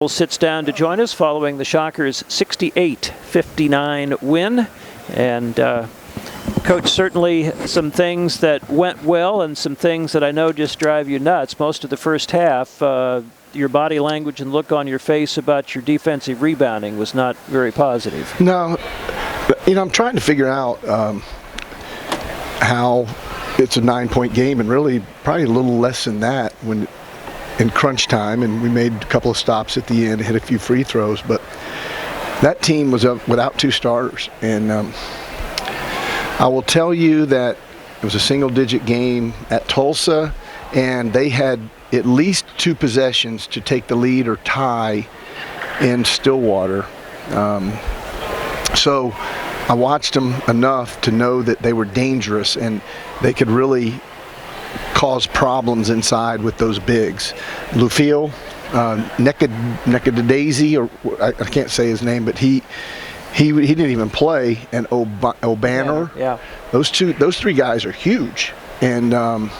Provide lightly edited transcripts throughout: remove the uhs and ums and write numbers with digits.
Sits down to join us following the Shockers' 68-59 win. And Coach, certainly some things that went well and some things that I know just drive you nuts. Most of the first half, your body language and look on your face about your defensive rebounding was not very positive. No, I'm trying to figure out how it's a 9-point game, and really probably a little less than that when in crunch time, and we made a couple of stops at the end, hit a few free throws, but that team was up without two starters. And I will tell you that it was a single-digit game at Tulsa, and they had at least two possessions to take the lead or tie in Stillwater. So I watched them enough to know that they were dangerous and they could really cause problems inside with those bigs. Lufiel, Nekadadaisy, or I can't say his name, but he didn't even play. And O'Banner, yeah. Those three guys are huge. And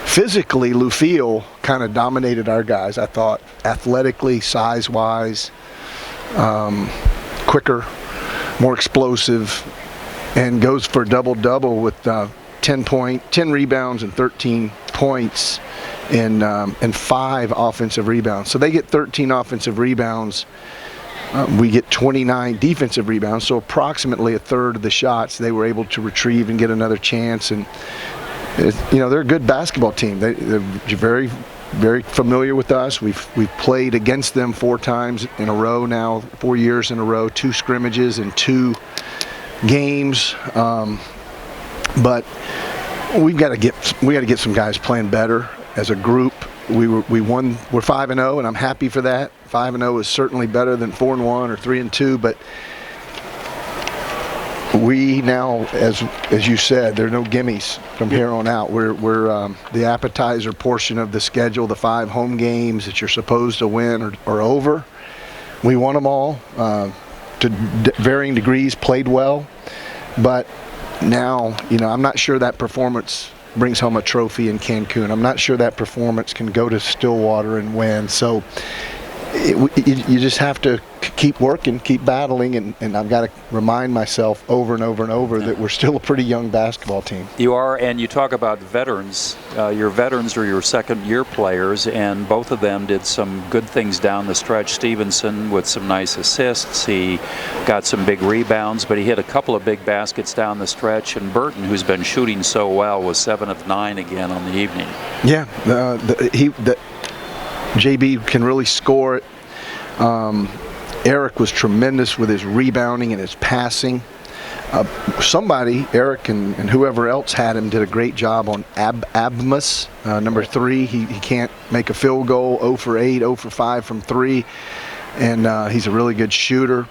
physically, Lufiel kind of dominated our guys. I thought athletically, size-wise, quicker, more explosive, and goes for a double-double with 10 rebounds and 13 points and 5 offensive rebounds. So they get 13 offensive rebounds. We get 29 defensive rebounds. So approximately a third of the shots they were able to retrieve and get another chance. And they're a good basketball team. They're very, very familiar with us. We've played against them 4 times in a row now, 4 years in a row, 2 scrimmages and 2 games. But we got to get some guys playing better as a group. We're 5-0, and I'm happy for that. 5-0 is certainly better than 4-1 or 3-2. But we now, as you said, there are no gimmies from here on out. We're the appetizer portion of the schedule. The 5 home games that you're supposed to win are over. We won them all to varying degrees. Played well, but now, I'm not sure that performance brings home a trophy in Cancun. I'm not sure that performance can go to Stillwater and win. So you just have to keep working, keep battling, and I've got to remind myself over and over and over that we're still a pretty young basketball team. You are, and you talk about veterans. Your veterans are your second-year players, and both of them did some good things down the stretch. Stevenson with some nice assists. He got some big rebounds, but he hit a couple of big baskets down the stretch. And Burton, who's been shooting so well, was 7 of 9 again on the evening. Yeah, JB can really score it. Eric was tremendous with his rebounding and his passing. Eric and whoever else had him, did a great job on Abmas, number 3. He can't make a field goal, 0 for 8, 0 for 5 from 3, and he's a really good shooter.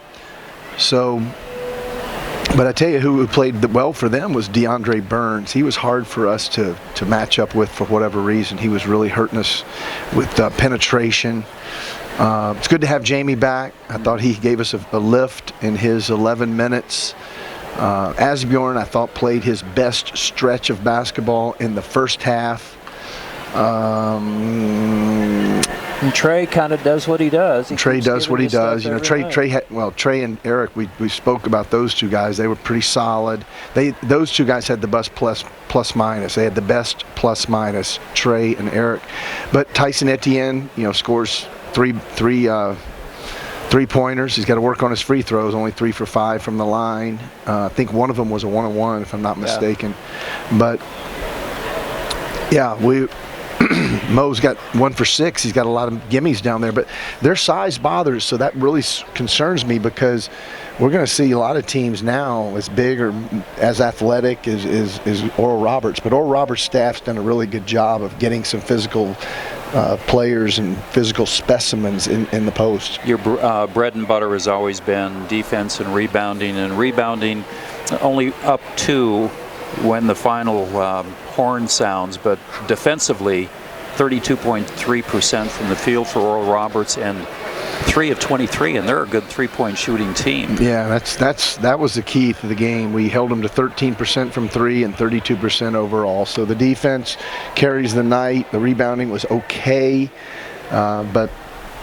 So, but I tell you who played well for them was DeAndre Burns. He was hard for us to match up with for whatever reason. He was really hurting us with penetration. It's good to have Jamie back. I thought he gave us a lift in his 11 minutes. Asbjorn, I thought, played his best stretch of basketball in the first half. And Trey kind of does what he does. Trey does what he does. Trey and Eric, we spoke about those two guys. They were pretty solid. Those two guys had the best plus minus. They had the best plus minus, Trey and Eric. But Tyson Etienne, scores three pointers. He's got to work on his free throws. Only 3 for 5 from the line. I think one of them was a 1-on-1, if I'm not mistaken. Yeah. But yeah, Mo's got 1 for 6. He's got a lot of gimmies down there, but their size bothers, so that really concerns me, because we're going to see a lot of teams now as big or as athletic as Oral Roberts. But Oral Roberts' staff's done a really good job of getting some physical players and physical specimens in the post. Your bread and butter has always been defense and rebounding only up 2 when the final horn sounds, but defensively 32.3% from the field for Oral Roberts and 3 of 23, and they're a good 3-point shooting team. Yeah, that was the key to the game. We held them to 13% from 3 and 32% overall. So the defense carries the night. The rebounding was okay, but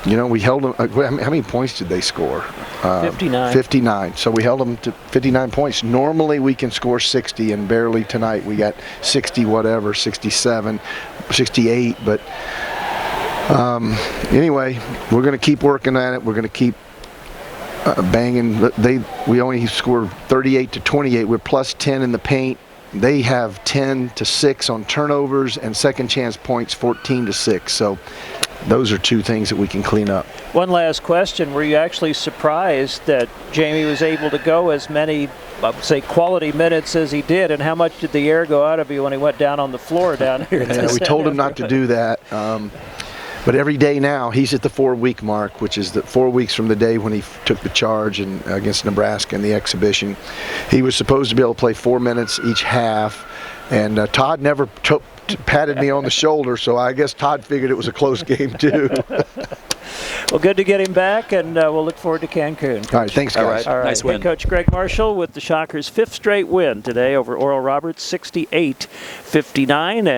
You know, we held them. How many points did they score? 59. 59. So we held them to 59 points. Normally we can score 60, and barely tonight we got 60 whatever, 67, 68. But anyway, we're going to keep working at it. We're going to keep banging. We only scored 38 to 28. We're plus 10 in the paint. They have 10 to 6 on turnovers and second chance points 14 to 6. So those are two things that we can clean up. One last question. Were you actually surprised that Jamie was able to go as many, I would say, quality minutes as he did? And how much did the air go out of you when he went down on the floor down here? We told him not to do that. But every day now, he's at the 4-week mark, which is the 4 weeks from the day when he took the charge against Nebraska in the exhibition. He was supposed to be able to play 4 minutes each half, and Todd never patted me on the shoulder, so I guess Todd figured it was a close game too. Well, good to get him back, and we'll look forward to Cancun. All right, thanks, guys. All right. Nice win. Head coach Gregg Marshall with the Shockers' 5th straight win today over Oral Roberts, 68-59.